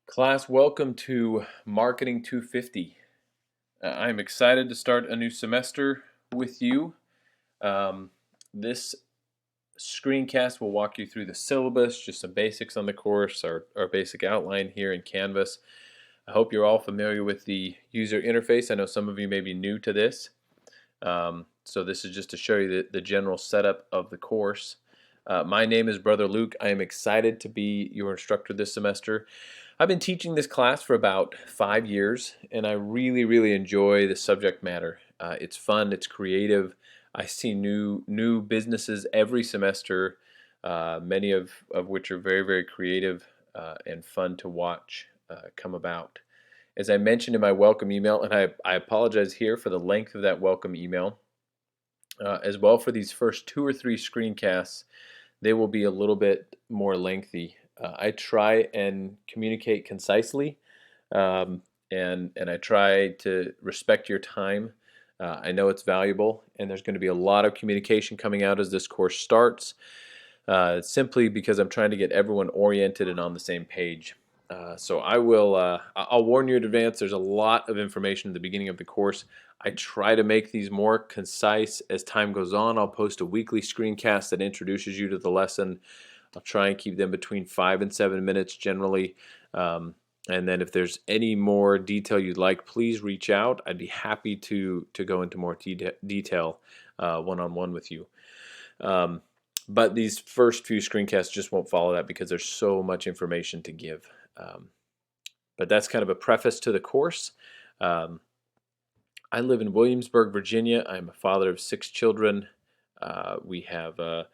Class, welcome to Marketing 250. I'm excited to start a new semester with you. This screencast will walk you through the syllabus, just some basics on the course, our basic outline here in Canvas. I hope you're all familiar with the user interface. I know some of you may be new to this. So this is just to show you the general setup of the course. My name is Brother Luke. I am excited to be your instructor this semester. I've been teaching this class for about 5 years, and I really enjoy the subject matter. It's fun, it's creative. I see new businesses every semester, many of which are very creative and fun to watch come about. As I mentioned in my welcome email, and I apologize here for the length of that welcome email, as well for these first 2 or 3 screencasts, they will be a little bit more lengthy. I try and communicate concisely, and I try to respect your time. I know it's valuable, and there's going to be a lot of communication coming out as this course starts, simply because I'm trying to get everyone oriented and on the same page. So I'll warn you in advance, there's a lot of information at the beginning of the course. I try to make these more concise as time goes on. I'll post a weekly screencast that introduces you to the lesson. I'll try and keep them between 5 and 7 minutes generally. And then if there's any more detail you'd like, please reach out. I'd be happy to go into more detail one-on-one with you. But these first few screencasts just won't follow that because there's so much information to give. But that's kind of a preface to the course. I live in Williamsburg, Virginia. I'm a father of 6 children. We have a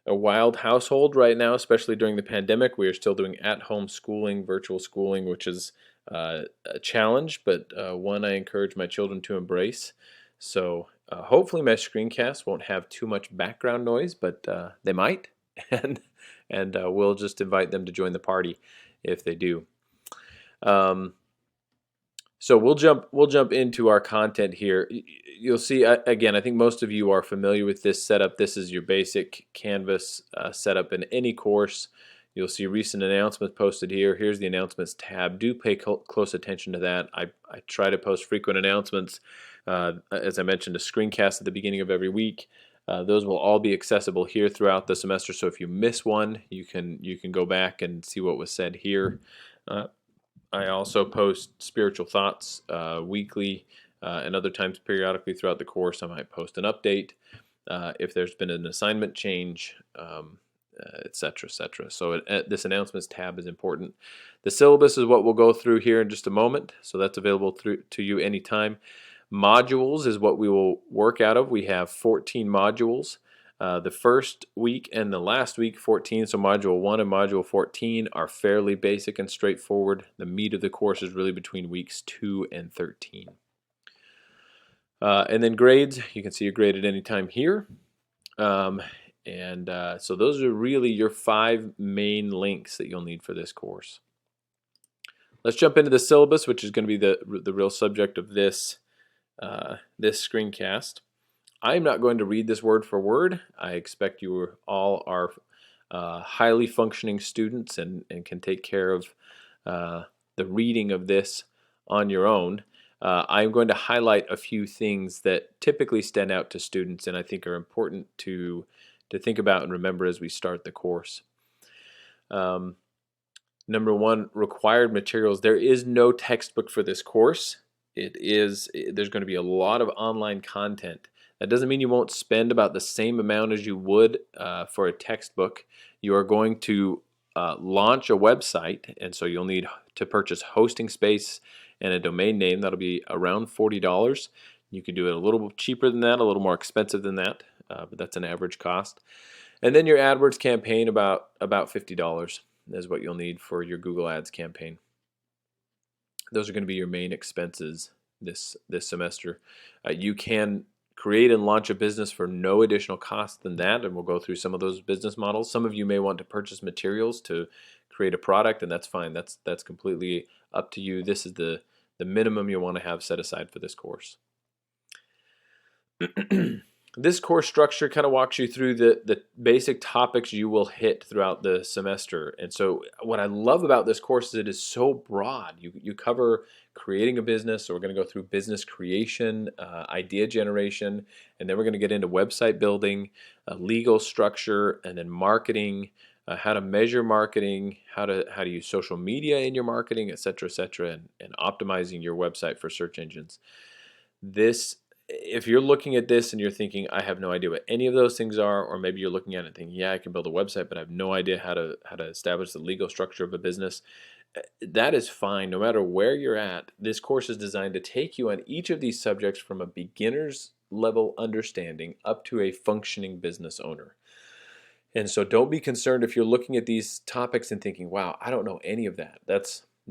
wild household right now, especially during the pandemic. We are still doing at-home schooling, virtual schooling, which is a challenge, but one I encourage my children to embrace. So hopefully my screencasts won't have too much background noise, but they might, and we'll just invite them to join the party if they do. So we'll jump into our content here. You'll see, again, I think most of you are familiar with this setup. This is your basic Canvas setup in any course. You'll see recent announcements posted here. Here's the announcements tab. Do pay close attention to that. I try to post frequent announcements. As I mentioned, a screencast at the beginning of every week. Those will all be accessible here throughout the semester. So if you miss one, you can go back and see what was said here. I also post spiritual thoughts weekly, and other times periodically throughout the course I might post an update if there's been an assignment change, etc. So this announcements tab is important. The syllabus is what we'll go through here in just a moment, so that's available to you anytime. Modules is what we will work out of. We have 14 modules. The first week and the last week, 14, so Module 1 and Module 14 are fairly basic and straightforward. The meat of the course is really between weeks 2 and 13. And then grades, you can see your grade at any time here. So those are really your 5 main links that you'll need for this course. Let's jump into the syllabus, which is going to be the real subject of this screencast. I'm not going to read this word for word. I expect you all are highly functioning students and can take care of the reading of this on your own. I'm going to highlight a few things that typically stand out to students and I think are important to think about and remember as we start the course. Number 1, required materials. There is no textbook for this course. There's going to be a lot of online content. That doesn't mean you won't spend about the same amount as you would for a textbook. You are going to launch a website, and so you'll need to purchase hosting space and a domain name. That'll be around $40. You can do it a little cheaper than that, a little more expensive than that, but that's an average cost. And then your AdWords campaign, about $50 is what you'll need for your Google Ads campaign. Those are going to be your main expenses this semester. You can create and launch a business for no additional cost than that, and we'll go through some of those business models. Some of you may want to purchase materials to create a product, and that's fine. That's completely up to you. This is the minimum you want to have set aside for this course. This course structure kind of walks you through the basic topics you will hit throughout the semester. And so what I love about this course is it is so broad. You cover creating a business, so we're going to go through business creation, idea generation, and then we're going to get into website building, legal structure, and then marketing, how to measure marketing, how to use social media in your marketing, et cetera, and optimizing your website for search engines. If you're looking at this and you're thinking, I have no idea what any of those things are, or maybe you're looking at it and thinking, yeah, I can build a website, but I have no idea how to establish the legal structure of a business, that is fine. No matter where you're at, this course is designed to take you on each of these subjects from a beginner's level understanding up to a functioning business owner. And so don't be concerned if you're looking at these topics and thinking, wow, I don't know any of that.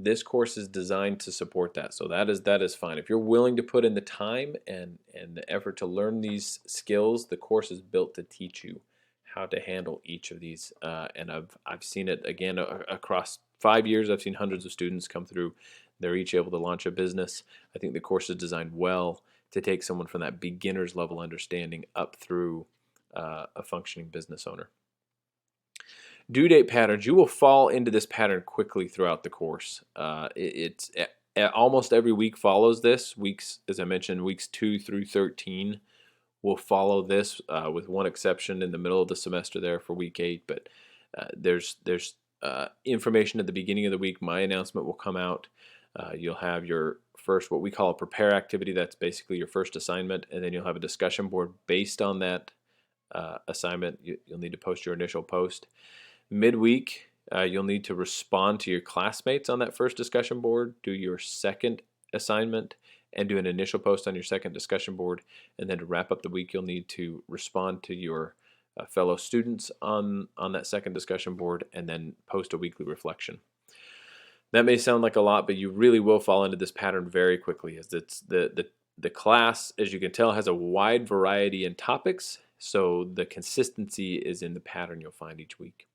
This course is designed to support that. So that is fine. If you're willing to put in the time and the effort to learn these skills, the course is built to teach you how to handle each of these. And I've seen it again across 5 years. I've seen hundreds of students come through. They're each able to launch a business. I think the course is designed well to take someone from that beginner's level understanding up through a functioning business owner. Due date patterns. You will fall into this pattern quickly throughout the course. It's almost every week follows this. Weeks, as I mentioned, weeks 2 through 13 will follow this, with one exception in the middle of the semester there for week 8. But there's information at the beginning of the week. My announcement will come out. You'll have your first, what we call a prepare activity. That's basically your first assignment, and then you'll have a discussion board based on that assignment. You'll need to post your initial post. Midweek, you'll need to respond to your classmates on that first discussion board, do your second assignment, and do an initial post on your second discussion board. And then to wrap up the week, you'll need to respond to your fellow students on that second discussion board, and then post a weekly reflection. That may sound like a lot, but you really will fall into this pattern very quickly, as it's the class, as you can tell, has a wide variety in topics, so the consistency is in the pattern you'll find each week.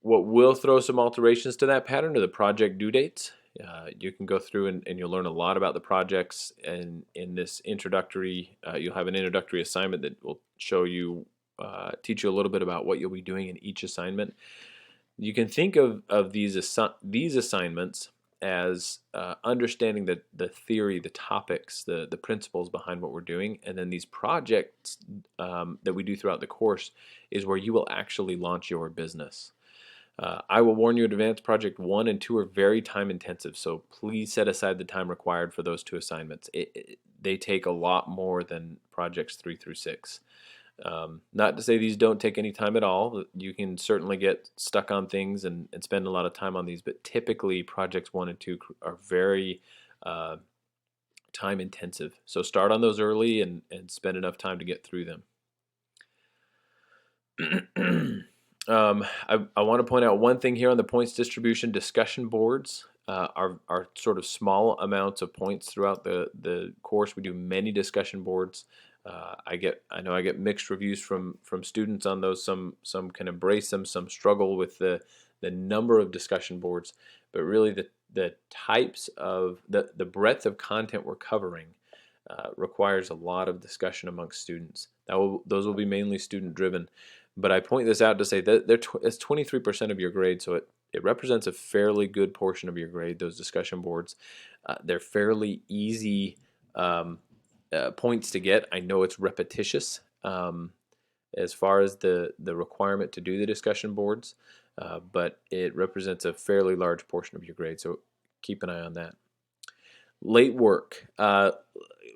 What will throw some alterations to that pattern are the project due dates. You can go through and you'll learn a lot about the projects, and in this introductory, you'll have an introductory assignment that will show you, teach you a little bit about what you'll be doing in each assignment. You can think of these assignments as understanding the theory, the topics, the principles behind what we're doing, and then these projects that we do throughout the course is where you will actually launch your business. I will warn you in advance, project 1 and 2 are very time intensive, so please set aside the time required for those 2 assignments. They take a lot more than projects 3 through 6. Not to say these don't take any time at all. You can certainly get stuck on things and spend a lot of time on these, but typically projects 1 and 2 are very time intensive. So start on those early and spend enough time to get through them. I want to point out one thing here on the points distribution. Discussion boards are sort of small amounts of points throughout the course. We do many discussion boards. I know I get mixed reviews from students on those. Some can embrace them, some struggle with the number of discussion boards, but really the types of the breadth of content we're covering requires a lot of discussion amongst students. Those will be mainly student driven, but I point this out to say that it's 23% of your grade, so it represents a fairly good portion of your grade. Those discussion boards, they're fairly easy points to get. I know it's repetitious as far as the requirement to do the discussion boards, but it represents a fairly large portion of your grade, so keep an eye on that. Late work.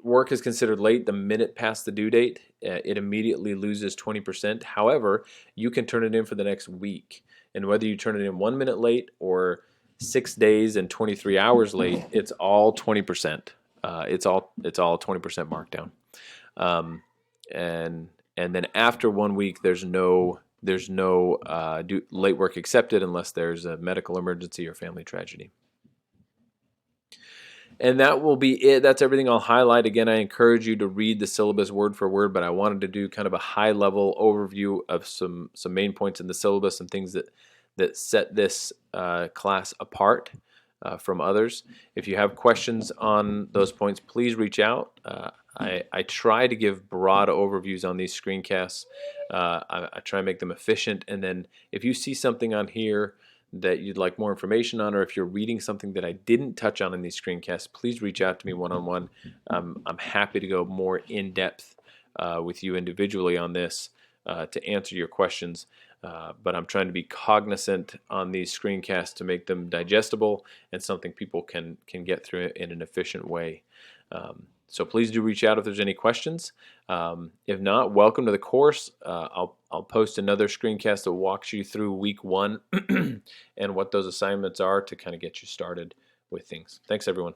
Work is considered late the minute past the due date. It immediately loses 20%. However, you can turn it in for the next week, and whether you turn it in 1 minute late or 6 days and 23 hours late, it's all 20%. It's all 20% markdown, and then after 1 week, there's no late work accepted unless there's a medical emergency or family tragedy. And that will be it. That's everything I'll highlight. Again, I encourage you to read the syllabus word for word, but I wanted to do kind of a high-level overview of some main points in the syllabus and things that set this class apart from others. If you have questions on those points, please reach out. I try to give broad overviews on these screencasts. I try and make them efficient, and then if you see something on here that you'd like more information on, or if you're reading something that I didn't touch on in these screencasts, please reach out to me one-on-one. I'm happy to go more in depth with you individually on this to answer your questions. But I'm trying to be cognizant on these screencasts to make them digestible and something people can get through it in an efficient way. So please do reach out if there's any questions. If not, welcome to the course. I'll post another screencast that walks you through week 1 and what those assignments are to kind of get you started with things. Thanks, everyone.